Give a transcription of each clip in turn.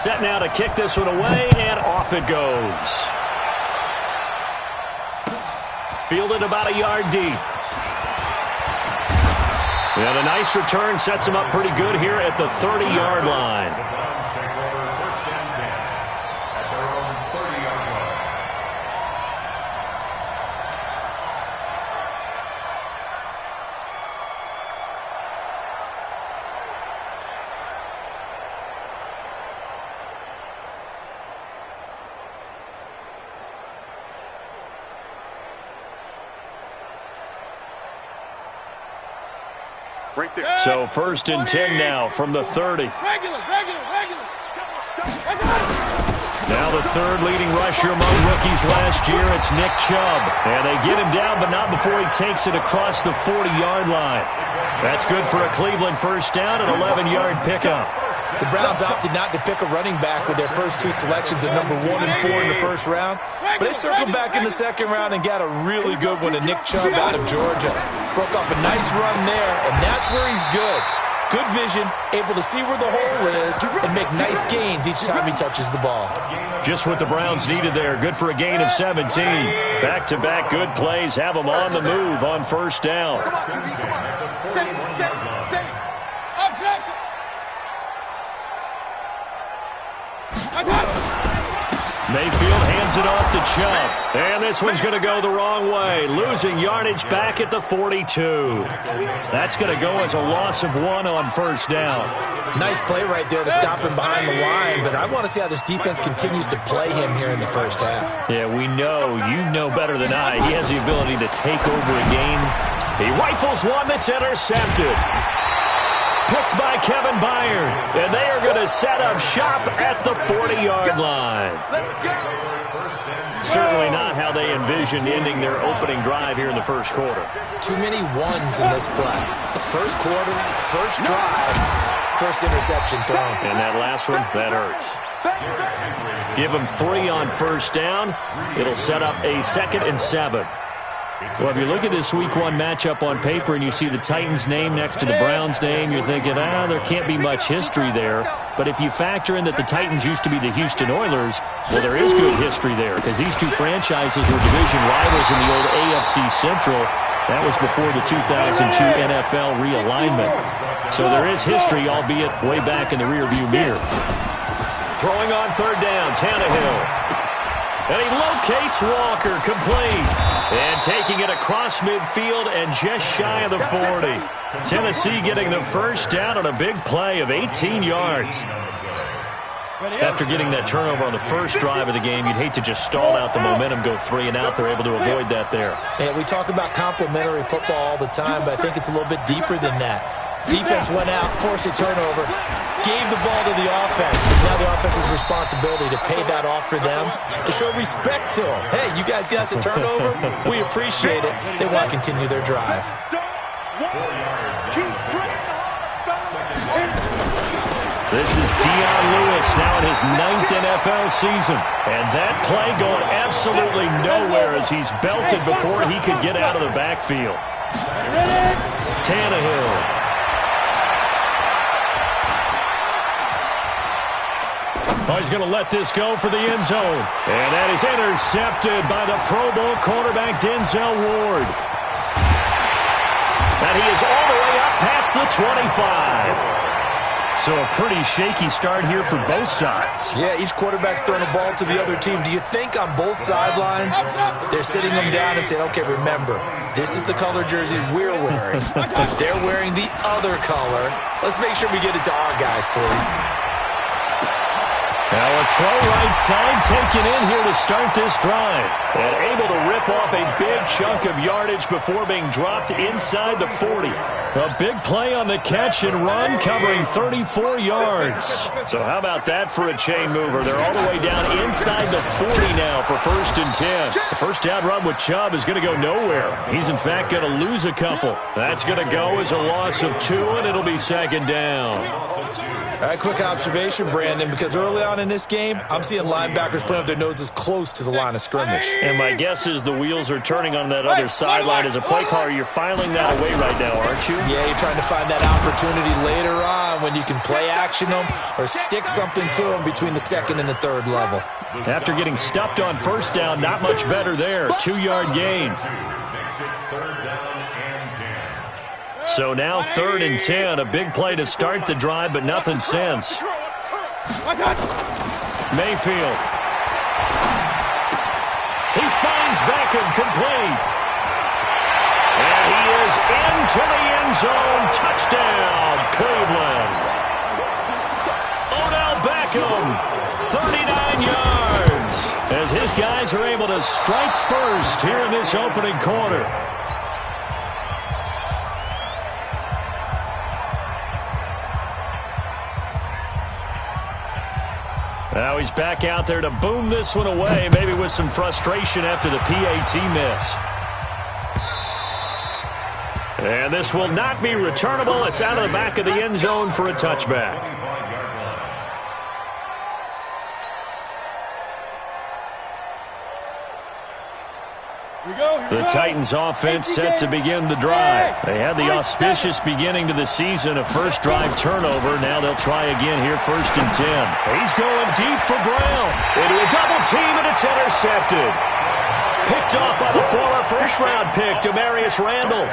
set now to kick this one away, and off it goes. Fielded about a yard deep. And a nice return sets him up pretty good here at the 30-yard line. Right there. So 1st and 10 now from the 30. Now the third leading rusher among rookies last year, it's Nick Chubb. And they get him down, but not before he takes it across the 40-yard line. That's good for a Cleveland first down, an 11-yard pickup. The Browns opted not to pick a running back with their first two selections at number 1 and 4 in the first round. But they circled back in the second round and got a really good one to Nick Chubb out of Georgia. Broke off a nice run there, and that's where he's good. Good vision, able to see where the hole is, and make nice gains each time he touches the ball. Just what the Browns needed there. Good for a gain of 17. Back-to-back good plays have them on the move on first down. Come on, QB, come on. Say. Mayfield hands it off to Chubb. And this one's going to go the wrong way. Losing yardage back at the 42. That's going to go as a loss of 1 on first down. Nice play right there to stop him behind the line, but I want to see how this defense continues to play him here in the first half. Yeah, we know. You know better than I. He has the ability to take over a game. He rifles one that's intercepted. Picked by Kevin Byard. And they are going to set up shop at the 40-yard line. Certainly not how they envisioned ending their opening drive here in the first quarter. Too many ones in this play. First quarter, first drive, first interception thrown. And that last one, that hurts. Give them 3 on first down. It'll set up a 2nd and 7. Well, if you look at this Week 1 matchup on paper and you see the Titans name next to the Browns name, you're thinking, there can't be much history there. But if you factor in that the Titans used to be the Houston Oilers, well, there is good history there because these two franchises were division rivals in the old AFC Central. That was before the 2002 NFL realignment. So there is history, albeit way back in the rearview mirror. Throwing on third down, Tannehill. And he locates Walker, complete. And taking it across midfield and just shy of the 40. Tennessee getting the first down on a big play of 18 yards. After getting that turnover on the first drive of the game, you'd hate to just stall out the momentum, go 3 and out. They're able to avoid that there. Yeah, we talk about complementary football all the time, but I think it's a little bit deeper than that. Defense went out, forced a turnover, gave the ball to the offense. It's now the offense's responsibility to pay that off for them, to show respect to them. Hey, you guys got us a turnover? We appreciate it. They want to continue their drive. This is Dion Lewis now in his 9th NFL season. And that play going absolutely nowhere as he's belted before he could get out of the backfield. Tannehill. Oh, he's going to let this go for the end zone. And that is intercepted by the Pro Bowl cornerback Denzel Ward. And he is all the way up past the 25. So a pretty shaky start here for both sides. Yeah, each quarterback's throwing a ball to the other team. Do you think on both sidelines they're sitting them down and saying, okay, remember, this is the color jersey we're wearing. They're wearing the other color. Let's make sure we get it to our guys, please. Now a throw right side taken in here to start this drive. And able to rip off a big chunk of yardage before being dropped inside the 40. A big play on the catch and run covering 34 yards. So how about that for a chain mover? They're all the way down inside the 40 now for 1st and 10. The first down run with Chubb is going to go nowhere. He's in fact going to lose a couple. That's going to go as a loss of 2, and it'll be 2nd down. All right, quick observation, Brandon, because early on in this game, I'm seeing linebackers playing with their noses close to the line of scrimmage. And my guess is the wheels are turning on that other sideline. As a play caller, you're filing that away right now, aren't you? Yeah, you're trying to find that opportunity later on when you can play action them or stick something to them between the second and the third level. After getting stuffed on first down, not much better there. 2-yard gain. So now 3rd and 10. A big play to start the drive, but nothing since. Mayfield. He finds Beckham complete. And he is into the end zone. Touchdown, Cleveland. Odell Beckham, 39 yards. As his guys are able to strike first here in this opening quarter. Now he's back out there to boom this one away, maybe with some frustration after the PAT miss. And this will not be returnable. It's out of the back of the end zone for a touchback. The Titans offense set to begin the drive. They had the auspicious beginning to the season, a first drive turnover. Now they'll try again here, 1st and 10. He's going deep for Brown. Into a double team, and it's intercepted. Picked off by the former first-round pick, Demarius Randall.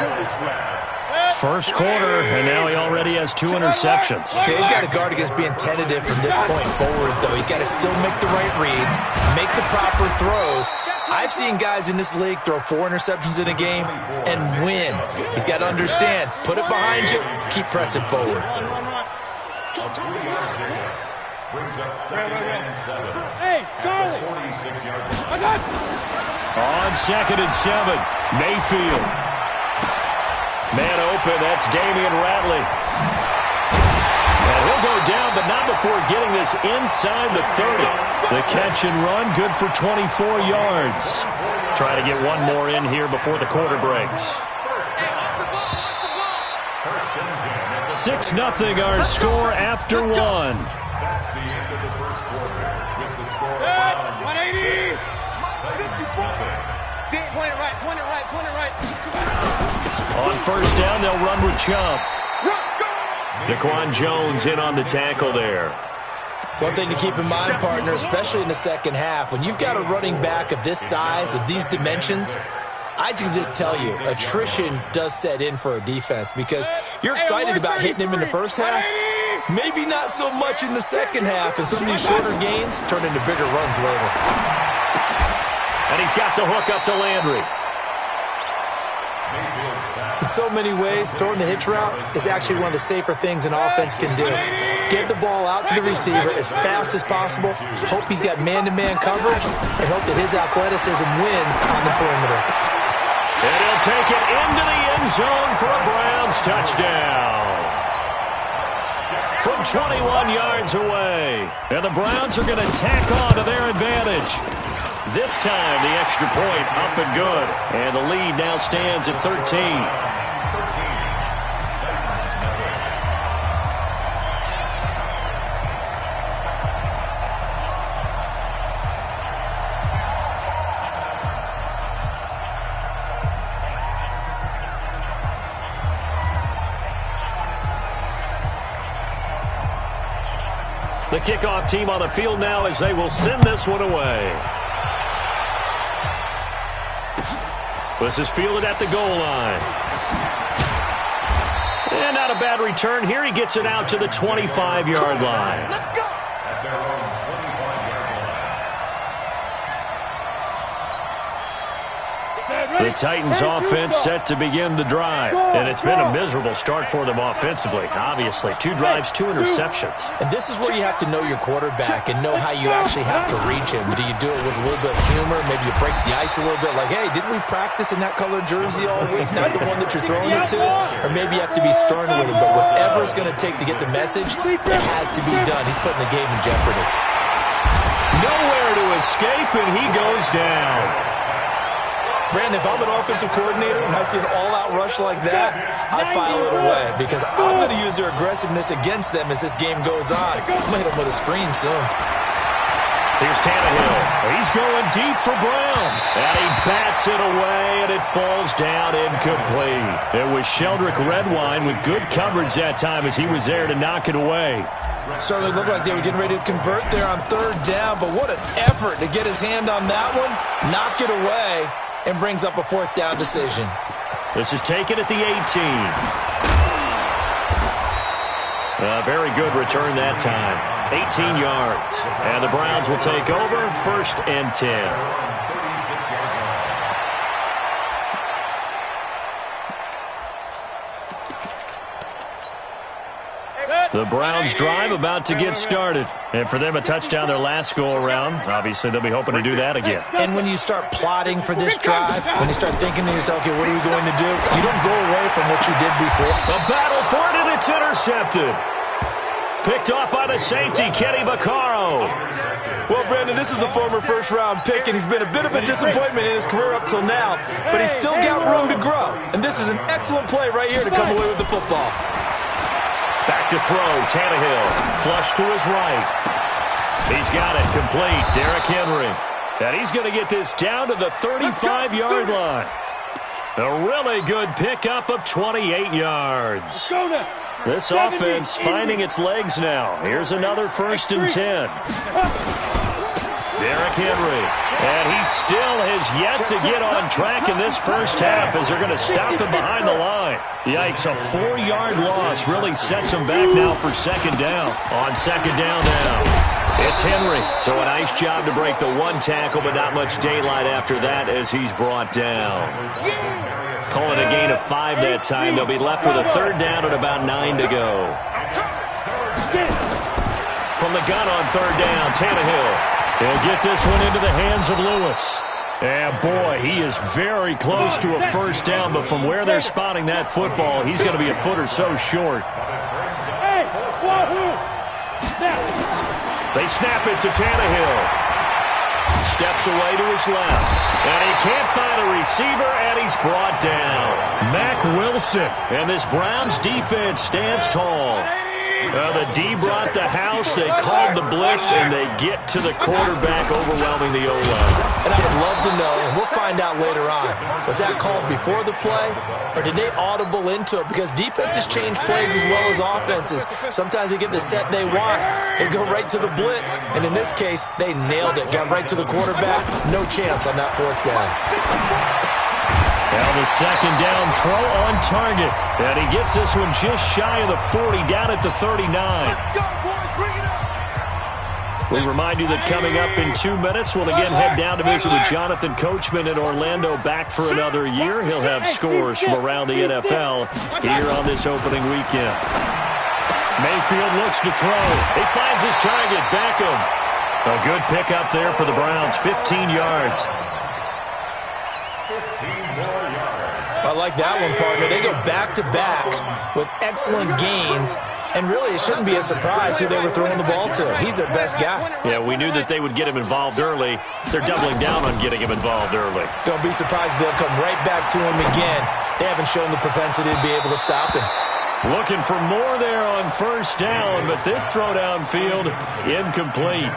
First quarter, and now he already has 2 interceptions. Okay, he's got to guard against being tentative from this point forward, though. He's got to still make the right reads, make the proper throws. I've seen guys in this league throw 4 interceptions in a game and win. He's got to understand, put it behind you, keep pressing forward. Hey, Charlie! On 2nd and 7, Mayfield. Man open, that's Damian Ratley. And he'll go down, but not before getting this inside the 30. The catch and run, good for 24 yards. Try to get one more in here before the quarter breaks. 6-0 our score after 1. That's the end of the first quarter with the score of 180. 54. Point it right, point it right, point it right. On first down, they'll run with Chubb. Daquan Jones in on the tackle there. One thing to keep in mind, partner, especially in the second half, when you've got a running back of this size, of these dimensions, I can just tell you, attrition does set in for a defense because you're excited about hitting him in the first half, maybe not so much in the second half, and some of these shorter gains turn into bigger runs later. And he's got the hook up to Landry. In so many ways, throwing the hitch route is actually one of the safer things an offense can do. Get the ball out to the receiver as fast as possible, hope he's got man-to-man coverage, and hope that his athleticism wins on the perimeter. And he'll take it into the end zone for a Browns touchdown. From 21 yards away. And the Browns are going to tack on to their advantage. This time, the extra point up and good. And the lead now stands at 13. The kickoff team on the field now as they will send this one away. This is fielded at the goal line. And not a bad return here. He gets it out to the 25-yard line. Let's go! The Titans offense set to begin the drive. And it's been a miserable start for them offensively. Obviously, 2 drives, 2 interceptions. And this is where you have to know your quarterback and know how you actually have to reach him. Do you do it with a little bit of humor? Maybe you break the ice a little bit like, hey, didn't we practice in that colored jersey all week? Not the one that you're throwing it to? Or maybe you have to be stern with him. But whatever it's going to take to get the message, it has to be done. He's putting the game in jeopardy. Nowhere to escape, and he goes down. Brandon, if I'm an offensive coordinator and I see an all-out rush like that, I file it away because I'm going to use their aggressiveness against them as this game goes on. I'm going to hit them with a screen soon. Here's Tannehill. He's going deep for Brown. And he bats it away, and it falls down incomplete. It was Sheldrick Redwine with good coverage that time as he was there to knock it away. Certainly looked like they were getting ready to convert there on third down, but what an effort to get his hand on that one, knock it away, and brings up a fourth down decision. This is taken at the 18. A very good return that time. 18 yards. And the Browns will take over, 1st and 10. The Browns drive about to get started. And for them, a touchdown their last go-around. Obviously, they'll be hoping to do that again. And when you start plotting for this drive, when you start thinking to yourself, okay, what are we going to do? You don't go away from what you did before. A battle for it, and it's intercepted. Picked off by the safety, Kenny Vaccaro. Well, Brandon, this is a former first-round pick, and he's been a bit of a disappointment in his career up till now, but he's still got room to grow. And this is an excellent play right here to come away with the football. Back to throw, Tannehill. Flush to his right. He's got it complete, Derrick Henry. And he's going to get this down to the 35-yard line. A really good pickup of 28 yards. This offense finding its legs now. Here's another 1st and 10. Derrick Henry. And he still has yet to get on track in this first half as they're going to stop him behind the line. Yikes, a 4-yard loss really sets him back now for 2nd down. On 2nd down now, it's Henry. So a nice job to break the one tackle, but not much daylight after that as he's brought down. Calling a gain of 5 that time. They'll be left with a 3rd down and about 9 to go. From the gun on 3rd down, Tannehill. He'll get this one into the hands of Lewis. And boy, he is very close to a 1st down, but from where they're spotting that football, he's going to be a foot or so short. They snap it to Tannehill. Steps away to his left. And he can't find a receiver, and he's brought down. Mack Wilson. And this Browns defense stands tall. The D brought the house, they called the blitz, and they get to the quarterback, overwhelming the O-line. And I would love to know, and we'll find out later on, was that called before the play, or did they audible into it? Because defenses change plays as well as offenses. Sometimes they get the set they want, they go right to the blitz, and in this case, they nailed it, got right to the quarterback, no chance on that 4th down. Now the 2nd down throw on target. And he gets this one just shy of the 40, down at the 39. We remind you that coming up in 2 minutes, we'll again head down to visit with Jonathan Coachman in Orlando, back for another year. He'll have scores from around the NFL here on this opening weekend. Mayfield looks to throw. He finds his target, Beckham. A good pickup there for the Browns, 15 yards. I like that one, partner. They go back-to-back with excellent gains, and really it shouldn't be a surprise who they were throwing the ball to. He's their best guy. Yeah, we knew that they would get him involved early. They're doubling down on getting him involved early. Don't be surprised if they'll come right back to him again. They haven't shown the propensity to be able to stop him. Looking for more there on 1st down, but this throw downfield, incomplete.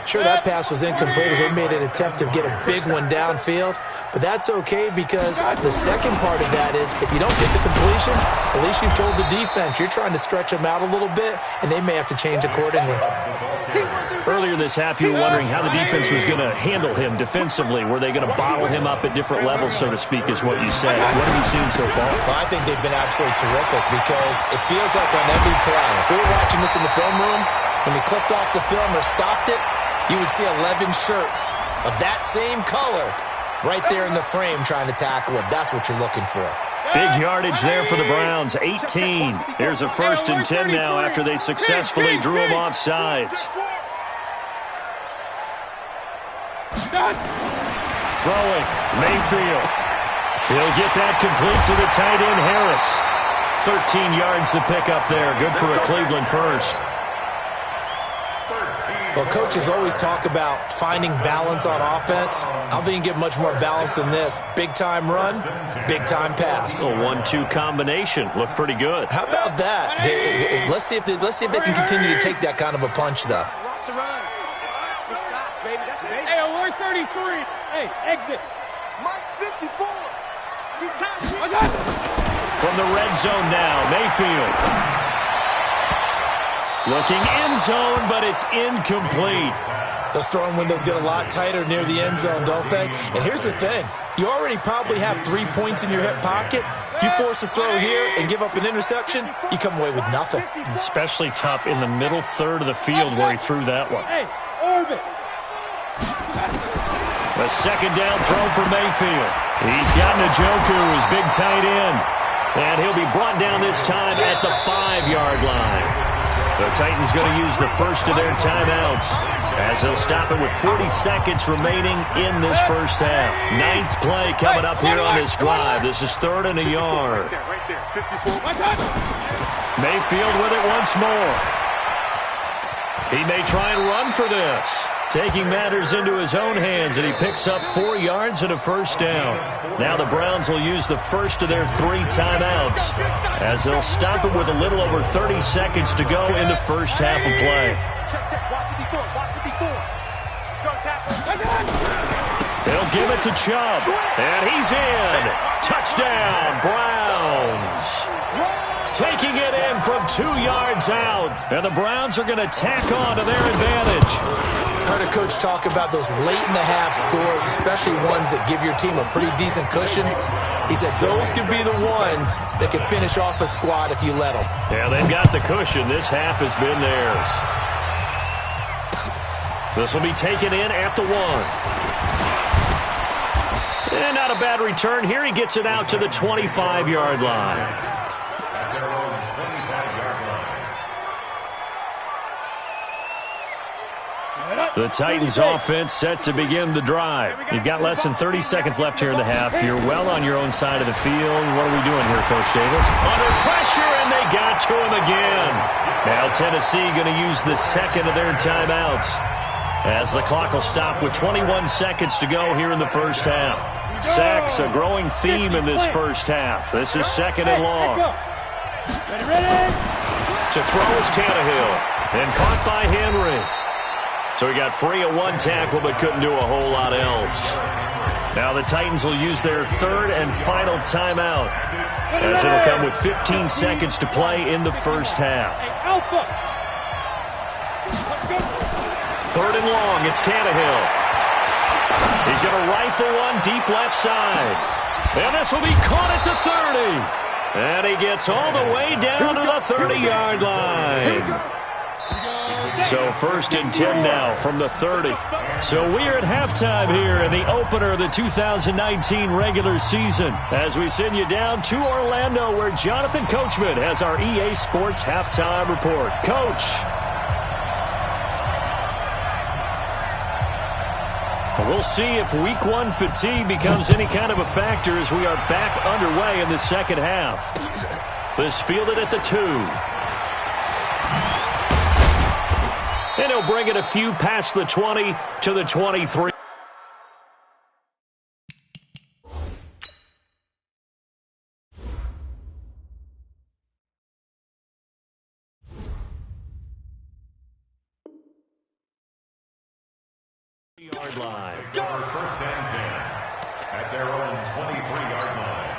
Sure, that pass was incomplete as they made an attempt to get a big one downfield, but that's okay because the second part of that is if you don't get the completion, at least you've told the defense you're trying to stretch them out a little bit, and they may have to change accordingly. Earlier this half, you were wondering how the defense was going to handle him defensively. Were they going to bottle him up at different levels, so to speak, is what you said. What have you seen so far? Well, I think they've been absolutely terrific because it feels like on every play, if we were watching this in the film room, when they clicked off the film or stopped it, you would see 11 shirts of that same color right there in the frame trying to tackle him. That's what you're looking for. Big yardage there for the Browns, 18. Here's a 1st and 10 now after they successfully drew him off sides. Throwing, Mayfield. He'll get that complete to the tight end, Harris. 13 yards to pick up there. Good for a Cleveland first. 13 Well, coaches always talk about finding balance on offense. I don't think you get much more balance than this. Big-time run, big-time pass. A 1-2 combination. Looked pretty good. How about that? Let's see if they can continue to take that kind of a punch, though. Hey, alert 33. Hey, exit. Mark 54. From the red zone now, Mayfield. Looking end zone, but it's incomplete. Those throwing windows get a lot tighter near the end zone, don't they? And here's the thing. You already probably have 3 points in your hip pocket. You force a throw here and give up an interception, you come away with nothing. Especially tough in the middle third of the field where he threw that one. Hey, orbit. A second down throw for Mayfield. He's got Njoku, his big tight end. And he'll be brought down this time at the 5-yard line. The Titans going to use the first of their timeouts as they'll stop it with 40 seconds remaining in this first half. 9th play coming up here on this drive. This is 3rd and a yard. Mayfield with it once more. He may try and run for this. Taking matters into his own hands, and he picks up 4 yards and a first down. Now the Browns will use the first of their 3 timeouts as they'll stop it with a little over 30 seconds to go in the first half of play. They'll give it to Chubb, and he's in. Touchdown, Browns. Taking it in from 2 yards out, and the Browns are going to tack on to their advantage. Heard a coach talk about those late-in-the-half scores, especially ones that give your team a pretty decent cushion. He said those could be the ones that can finish off a squad if you let them. Yeah, they've got the cushion. This half has been theirs. This will be taken in at the 1. And not a bad return here. He gets it out to the 25-yard line. The Titans offense set to begin the drive. You've got less than 30 seconds left here in the half. You're well on your own side of the field. What are we doing here, Coach Davis? Under pressure, and they got to him again. Now Tennessee going to use the second of their timeouts as the clock will stop with 21 seconds to go here in the first half. Sacks, a growing theme in this first half. This is 2nd and long. To throw is Tannehill, and caught by Henry. So he got free of 1 tackle but couldn't do a whole lot else. Now the Titans will use their 3rd and final timeout as it'll come with 15 seconds to play in the first half. 3rd and long, it's Tannehill. He's going to rifle one deep left side. And this will be caught at the 30. And he gets all the way down to the 30-yard line. So 1st and 10 now from the 30. So we are at halftime here in the opener of the 2019 regular season as we send you down to Orlando where Jonathan Coachman has our EA Sports halftime report. Coach. We'll see if week 1 fatigue becomes any kind of a factor as we are back underway in the second half. This fielded at the 2. And he'll bring it a few past the 20 to the 23. Yard line. First and 10 at their own 23-yard line.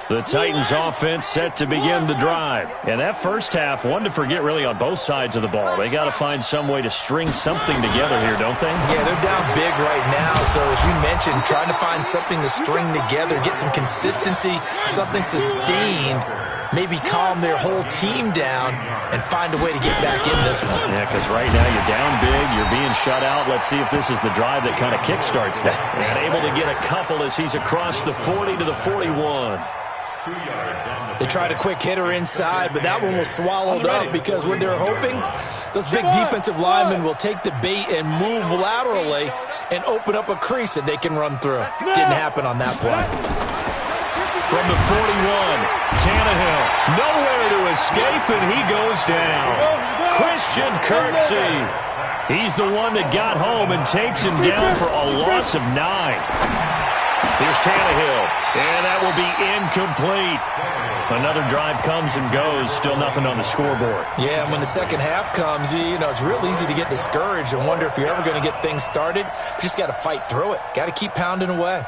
The Titans offense set to begin the drive. And that first half, one to forget really on both sides of the ball. They got to find some way to string something together here, don't they? Yeah, they're down big right now. So as you mentioned, trying to find something to string together, get some consistency, something sustained, maybe calm their whole team down and find a way to get back in this one. Yeah, because right now you're down big, you're being shut out. Let's see if this is the drive that kind of kickstarts that. And able to get a couple as he's across the 40 to the 41. They tried a quick hitter inside, but that one was swallowed up because what they're hoping, those big defensive linemen will take the bait and move laterally and open up a crease that they can run through. Didn't happen on that play. From the 41, Tannehill, nowhere to escape, and he goes down. Christian Kirksey, he's the one that got home and takes him down for a loss of 9. Here's Tannehill, and that will be incomplete. Another drive comes and goes, still nothing on the scoreboard. Yeah, and when the second half comes, you know, it's real easy to get discouraged and wonder if you're ever going to get things started. You just got to fight through it. Got to keep pounding away.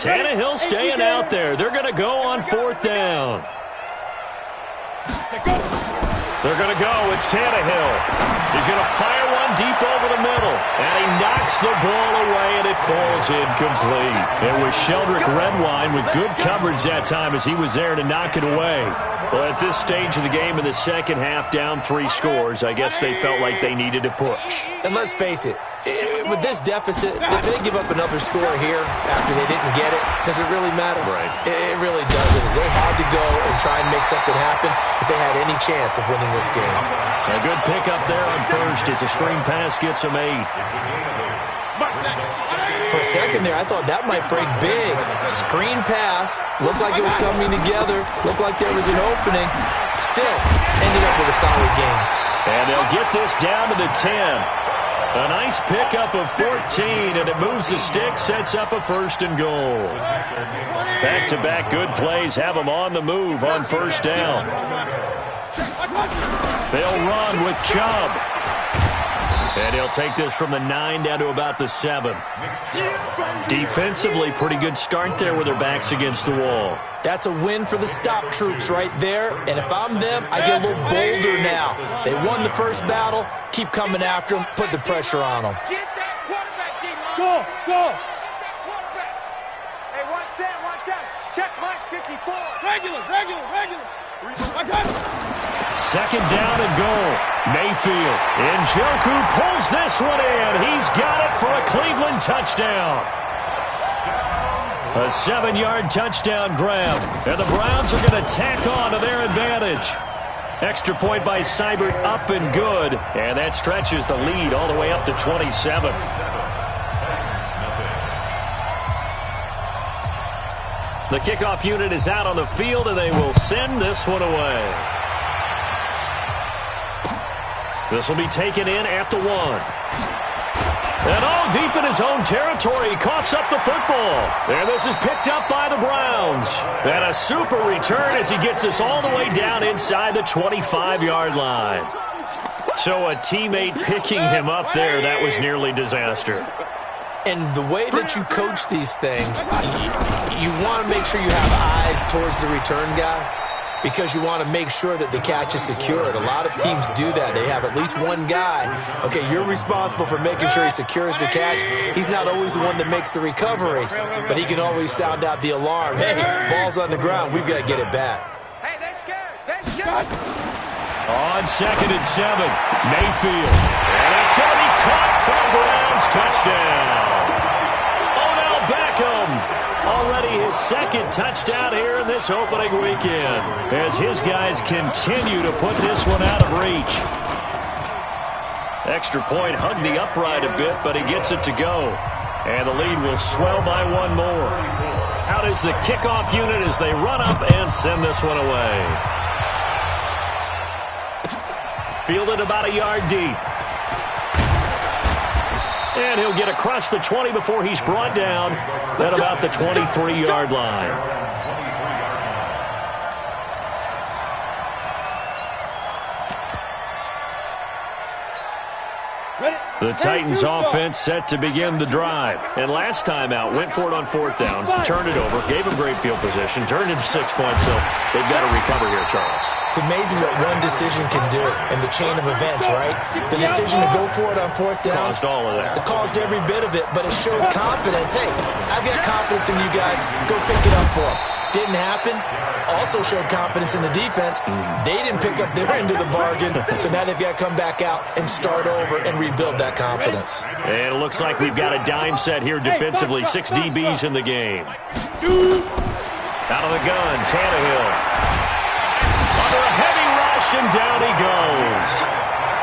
Tannehill staying out there. They're going to go on 4th down. They're going to go. It's Tannehill. He's going to fire one deep over the middle. And he knocks the ball away, and it falls incomplete. It was Sheldrick Redwine with good coverage that time as he was there to knock it away. Well, at this stage of the game in the second half, down 3 scores, I guess they felt like they needed to push. And let's face it, with this deficit, if they give up another score here after they didn't get it, does it really matter? Right. It really doesn't. They had to go and try and make something happen if they had any chance of winning this game. A good pickup there on first as a screen pass gets them 8. For a second there, I thought that might break big. Screen pass. Looked like it was coming together. Looked like there was an opening. Still, ended up with a solid game. And they'll get this down to the 10. A nice pickup of 14, and it moves the stick, sets up a 1st and goal. Back-to-back good plays have them on the move on 1st down. They'll run with Chubb. And he'll take this from the 9 down to about the 7. Defensively, pretty good start there with their backs against the wall. That's a win for the stop troops right there. And if I'm them, I get a little bolder now. They won the first battle. Keep coming after them. Put the pressure on them. Get that quarterback, D-line. Go. Hey, 1 set. Check Mike 54. Regular. I got it. 2nd down and goal. Mayfield. Njoku pulls this one in. He's got it for a Cleveland touchdown. A 7-yard touchdown grab. And the Browns are going to tack on to their advantage. Extra point by Seibert, up and good. And that stretches the lead all the way up to 27. The kickoff unit is out on the field, and they will send this one away. This will be taken in at the 1. And all deep in his own territory, he coughs up the football. And this is picked up by the Browns. And a super return as he gets this all the way down inside the 25-yard line. So a teammate picking him up there, that was nearly disaster. And the way that you coach these things, you want to make sure you have eyes towards the return guy because you want to make sure that the catch is secured. A lot of teams do that. They have at least one guy. Okay, you're responsible for making sure he secures the catch. He's not always the one that makes the recovery, but he can always sound out the alarm. Hey, ball's on the ground. We've got to get it back. Hey, they're scared. On 2nd and 7, Mayfield. And it's going to be caught for the Browns. Touchdown. Odell Beckham. Already his 2nd touchdown here in this opening weekend. As his guys continue to put this one out of reach. Extra point hugged the upright a bit, but he gets it to go. And the lead will swell by 1 more. Out is the kickoff unit as they run up and send this one away. Fielded about a yard deep. And he'll get across the 20 before he's brought down at about the 23-yard line. The Titans offense set to begin the drive. And last time out, went for it on 4th down, turned it over, gave him great field position, turned into 6 points, so they've got to recover here, Charles. It's amazing what one decision can do in the chain of events, right? The decision to go for it on 4th down. Caused all of that. It caused every bit of it, but it showed confidence. Hey, I've got confidence in you guys. Go pick it up for them. Didn't happen. Also showed confidence in the defense. They didn't pick up their end of the bargain, so now they've got to come back out and start over and rebuild that confidence. And it looks like we've got a dime set here defensively. 6 DBs in the game. Out of the gun, Tannehill. Under a heavy rush, and down he goes.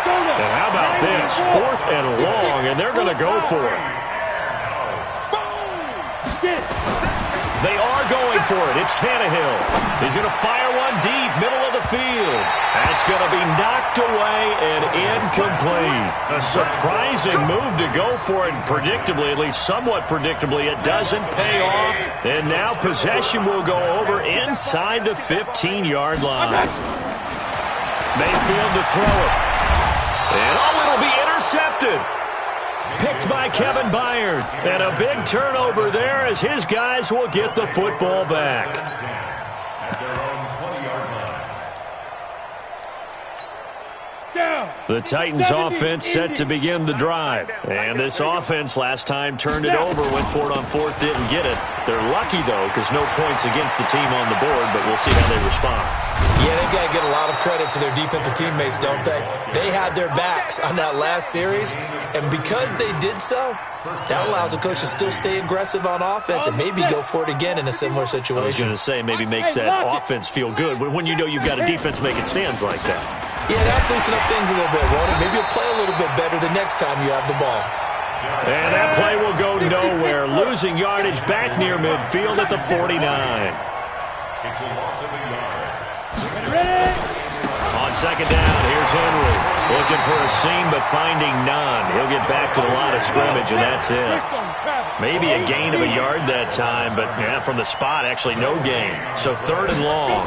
And how about this? 4th and long, and they're going to go for it. They are going for it. It's Tannehill. He's going to fire one deep, middle of the field. That's going to be knocked away and incomplete. A surprising move to go for it, and predictably, at least somewhat predictably, it doesn't pay off. And now possession will go over inside the 15-yard line. Mayfield to throw it. And it'll be intercepted. Picked by Kevin Byard. And a big turnover there as his guys will get the football back. At their own 20-yard line. The Titans offense set to begin the drive. And this offense last time turned it over, went for it on 4th, didn't get it. They're lucky, though, because no points against the team on the board, but we'll see how they respond. Yeah, they've got to get a lot of credit to their defensive teammates, don't they? They had their backs on that last series, and because they did so, that allows the coach to still stay aggressive on offense and maybe go for it again in a similar situation. I was going to say, maybe makes that offense feel good, but when you know you've got a defense making stands like that. Yeah, that'll loosen up things a little bit, won't it? Maybe you'll play a little bit better the next time you have the ball. And that play will go nowhere, losing yardage back near midfield at the 49. It's a loss of a yard. On 2nd down, here's Henry. Looking for a seam, but finding none. He'll get back to the line of scrimmage, and that's it. Maybe a gain of a yard that time, but yeah, from the spot, actually no gain. So 3rd and long.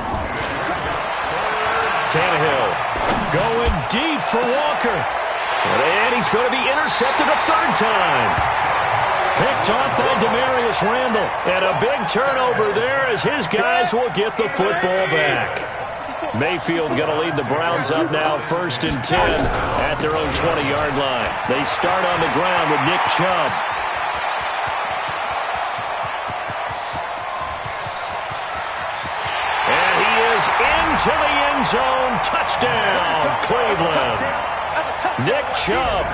Tannehill going deep for Walker. And he's going to be intercepted a 3rd time. Picked off by Demarius Randall. And a big turnover there as his guys will get the football back. Mayfield going to lead the Browns up now 1st and 10 at their own 20-yard line. They start on the ground with Nick Chubb. And he is into the end zone. Touchdown, Cleveland. Nick Chubb,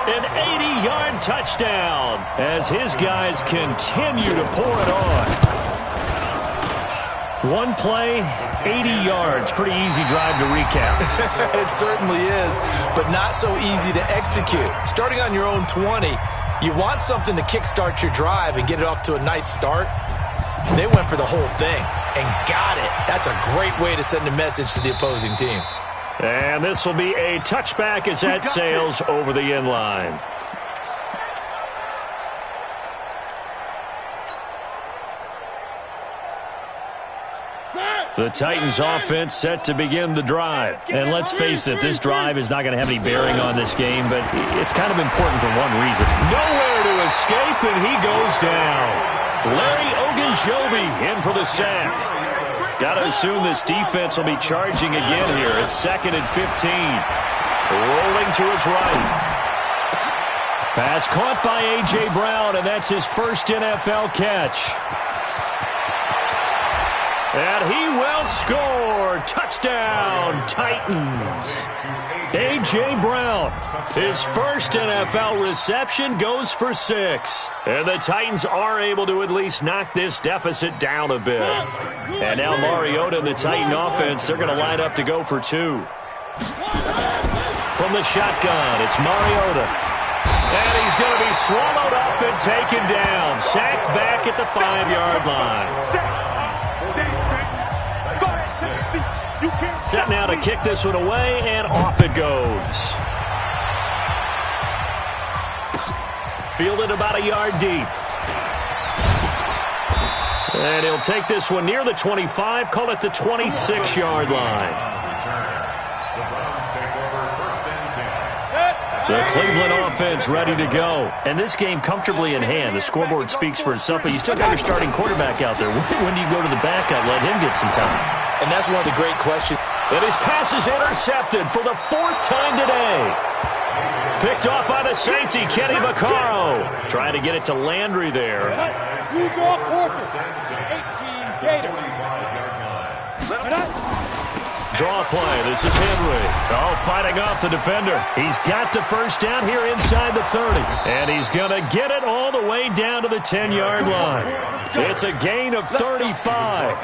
an 80-yard touchdown as his guys continue to pour it on. One play, 80 yards. Pretty easy drive to recap. It certainly is, but not so easy to execute. Starting on your own 20, you want something to kickstart your drive and get it off to a nice start. They went for the whole thing and got it. That's a great way to send a message to the opposing team. And this will be a touchback as that sails over the end line. The Titans offense set to begin the drive. And let's face it, this drive is not going to have any bearing on this game, but it's kind of important for one reason. Nowhere to escape, and he goes down. Larry Ogunjobi in for the sack. Got to assume this defense will be charging again here. It's 2nd and 15. Rolling to his right. Pass caught by A.J. Brown, and that's his first NFL catch. And he will score. Touchdown, Titans. A.J. Brown, his first NFL reception, goes for 6. And the Titans are able to at least knock this deficit down a bit. And now Mariota and the Titan offense, they're going to line up to go for 2. From the shotgun, it's Mariota. And he's going to be swallowed up and taken down. Sacked back at the 5-yard line. Set now to kick this one away, and off it goes. Fielded about a yard deep. And he'll take this one near the 25, call it the 26-yard line. The Cleveland offense ready to go. And this game comfortably in hand. The scoreboard speaks for itself, but you still got your starting quarterback out there. When do you go to the backup, let him get some time? And that's one of the great questions. And his pass is intercepted for the 4th time today. Picked off by the safety, Kenny Vaccaro. Trying to get it to Landry there. You draw corpus. 18 Gator. Draw play. This is Henry. Oh, fighting off the defender. He's got the first down here inside the 30. And he's going to get it all the way down to the 10-yard line. It's a gain of 35.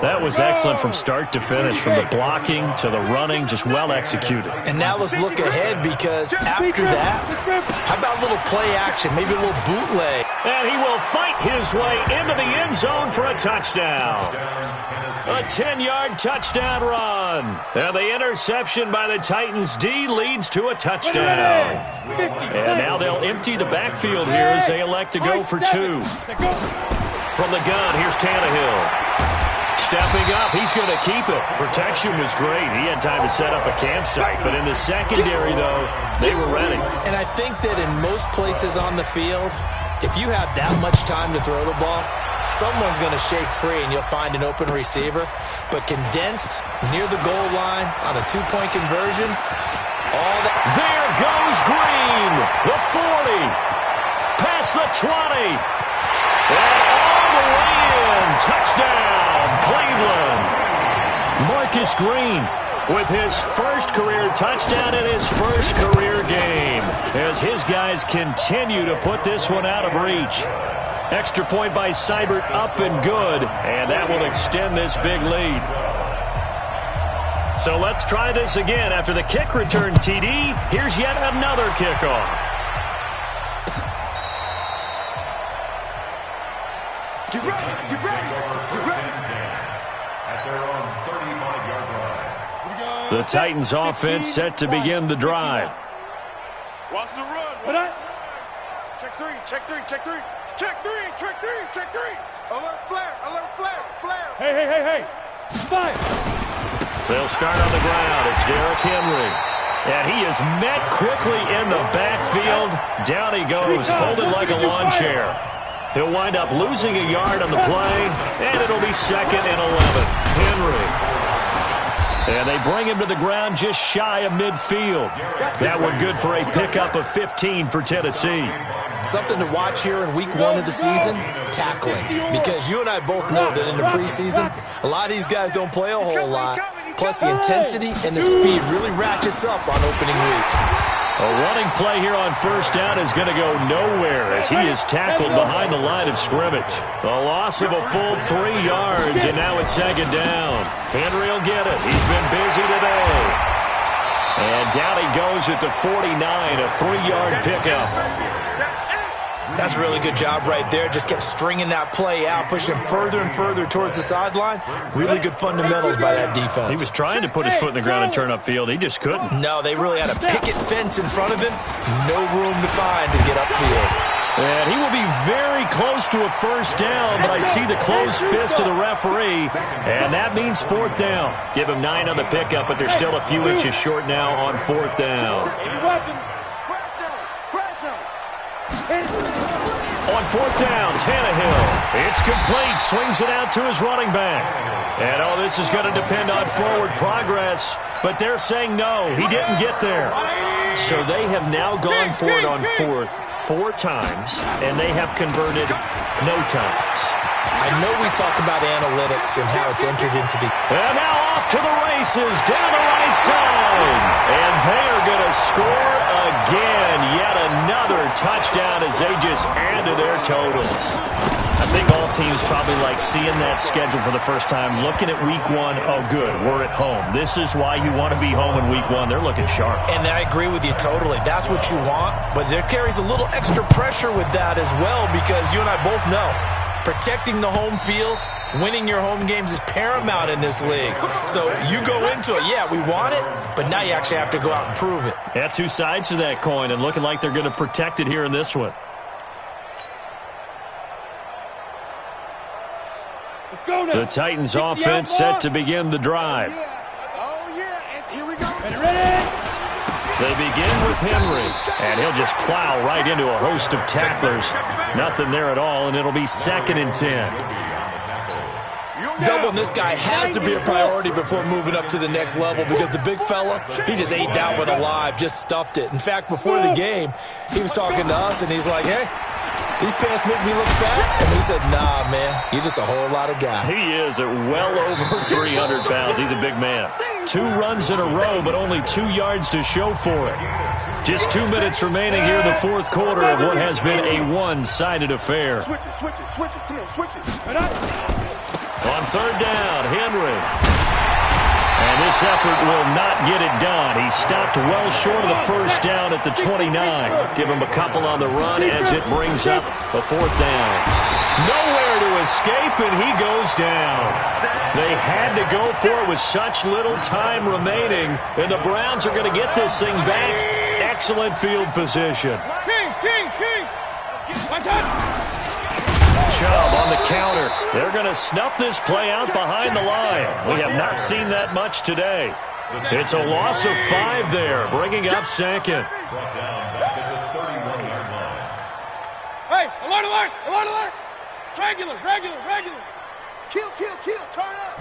That was excellent from start to finish, from the blocking to the running, just well executed. And now let's look ahead, because after that, how about a little play action, maybe a little bootleg? And he will fight his way into the end zone for a touchdown. A 10-yard touchdown run. And the interception by the Titans D leads to a touchdown. And now they'll empty the backfield here as they elect to go for two. From the gun, here's Tannehill. Stepping up, he's going to keep it. Protection was great. He had time to set up a campsite. But in the secondary, though, they were ready. And I think that in most places on the field, if you have that much time to throw the ball, someone's going to shake free and you'll find an open receiver. But condensed near the goal line on a two-point conversion, all that. There goes Green. The 40. Past the 20. And all the way in. Touchdown, Cleveland. Marcus Green with his first career touchdown in his first career game, as his guys continue to put this one out of reach. Extra point by Seibert, up and good, and that will extend this big lead. So let's try this again. After the kick return TD, here's yet another kickoff. Get ready, get ready, get ready. At their own 35-yard line. The Titans offense set to begin the drive. Watch the run. What? Check three, check three, check three. Check three, check three, check three. Alert flare, flare. Hey. Fire. They'll start on the ground. It's Derrick Henry. And he is met quickly in the backfield. Down he goes, folded like a lawn chair. He'll wind up losing a yard on the play, and it'll be 2nd and 11. Henry. And they bring him to the ground just shy of midfield. That one good for a pickup of 15 for Tennessee. Something to watch here in week 1 of the season, tackling. Because you and I both know that in the preseason, a lot of these guys don't play a whole lot. Plus the intensity and the speed really ratchets up on opening week. A running play here on first down is going to go nowhere as he is tackled behind the line of scrimmage. A loss of a full 3 yards, and now it's 2nd down. Henry will get it. He's been busy today. And down he goes at the 49, a 3-yard pickup. That's a really good job right there. Just kept stringing that play out, pushing him further and further towards the sideline. Really good fundamentals by that defense. He was trying to put his foot in the ground and turn upfield. He just couldn't. No, they really had a picket fence in front of him. No room to find to get upfield. And he will be very close to a first down, but I see the closed fist of the referee, and that means 4th down. Give him 9 on the pickup, but they're still a few inches short now on 4th down. On 4th down, Tannehill. It's complete. Swings it out to his running back. And, this is going to depend on forward progress. But they're saying no, he didn't get there. So they have now gone for it on 4th 4 times, and they have converted no times. I know we talk about analytics and how it's entered into the... And now off to the races, down the right side. And they are going to score again. Yet another touchdown as they just add to their totals. I think all teams probably like seeing that schedule for the first time, looking at week 1. Oh, good, we're at home. This is why you want to be home in week 1. They're looking sharp. And I agree with you totally. That's what you want. But there carries a little extra pressure with that as well, because you and I both know protecting the home field, winning your home games is paramount in this league. So you go into it, yeah, we want it, but now you actually have to go out and prove it. Yeah, 2 sides to that coin, and looking like they're going to protect it here in this one. Let's go now. The Titans offense set to begin the drive. Oh, yeah. And here we go. Ready? They begin with Henry, and he'll just plow right into a host of tacklers. Nothing there at all, and it'll be 2nd and 10. Doubling this guy has to be a priority before moving up to the next level, because the big fella, he just ate that one alive, just stuffed it. In fact, before the game, he was talking to us, and he's like, hey, these pants make me look fat. And we said, nah, man, you're just a whole lot of guy. He is at well over 300 pounds. He's a big man. 2 runs in a row, but only 2 yards to show for it. Just 2 minutes remaining here in the 4th quarter of what has been a one-sided affair. Switch it. Come on, switch it. On third down, Henry. And this effort will not get it done. He stopped well short of the first down at the 29. Give him a couple on the run as it brings up a fourth down. Nowhere to escape, and he goes down. They had to go for it with such little time remaining, and the Browns are going to get this thing back. Excellent field position. Chubb on the counter. They're going to snuff this play out behind the line. We have not seen that much today. It's a loss of 5 there, bringing up second. Brought down back at the 31-yard line. Hey, alert, alert, alert, alert. Regular, regular, regular. Kill, kill, kill, turn up.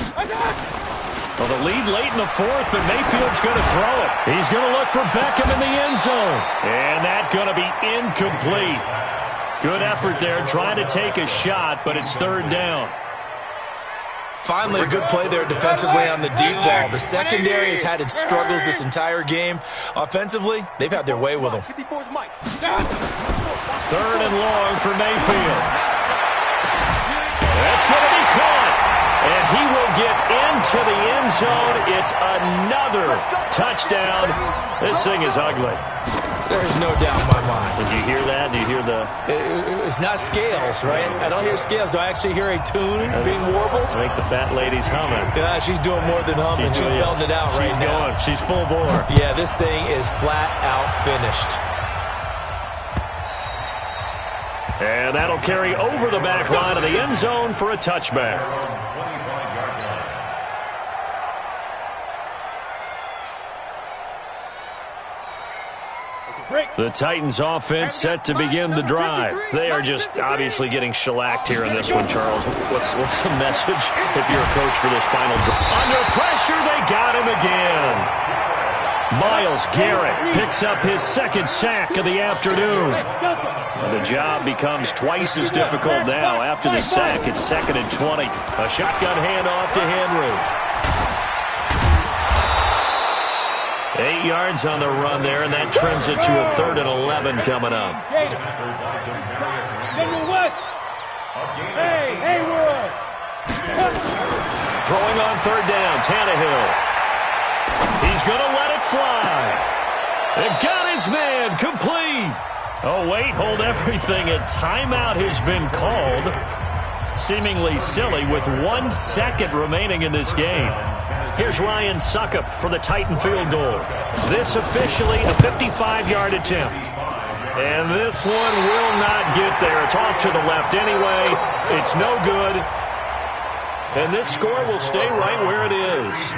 Well, the lead late in the fourth, but Mayfield's going to throw it. He's going to look for Beckham in the end zone. And that's going to be incomplete. Good effort there, trying to take a shot, but it's third down. Finally, a good play there defensively on the deep ball. The secondary has had its struggles this entire game. Offensively, they've had their way with them. Third and long for Mayfield. That's going to be caught. And he will get into the end zone. It's another touchdown. This thing is ugly. There's no doubt in my mind. Did you hear that? Do you hear the... It's not scales, right? I don't hear scales. Do I actually hear a tune being warbled? I think the fat lady's humming. Yeah, she's doing more than humming. She's belting it out right now. She's full bore. Yeah, this thing is flat out finished. And that'll carry over the back line of the end zone for a touchback. The Titans offense set to begin the drive. They are just obviously getting shellacked here in this one, Charles. What's the message if you're a coach for this final drive? Under pressure, they got him again. Myles Garrett picks up his second sack of the afternoon. And the job becomes twice as difficult now. After the sack, it's 2nd and 20. A shotgun handoff to Henry. 8 yards on the run there, and that trims it to a 3rd and 11 coming up. Throwing on third down, Tannehill. He's going to let it fly. And got his man complete. Oh, wait, hold everything. A timeout has been called. Seemingly silly with 1 second remaining in this game. Here's Ryan Suckup for the Titan field goal. This officially a 55-yard attempt. And this one will not get there. It's off to the left anyway. It's no good. And this score will stay right where it is.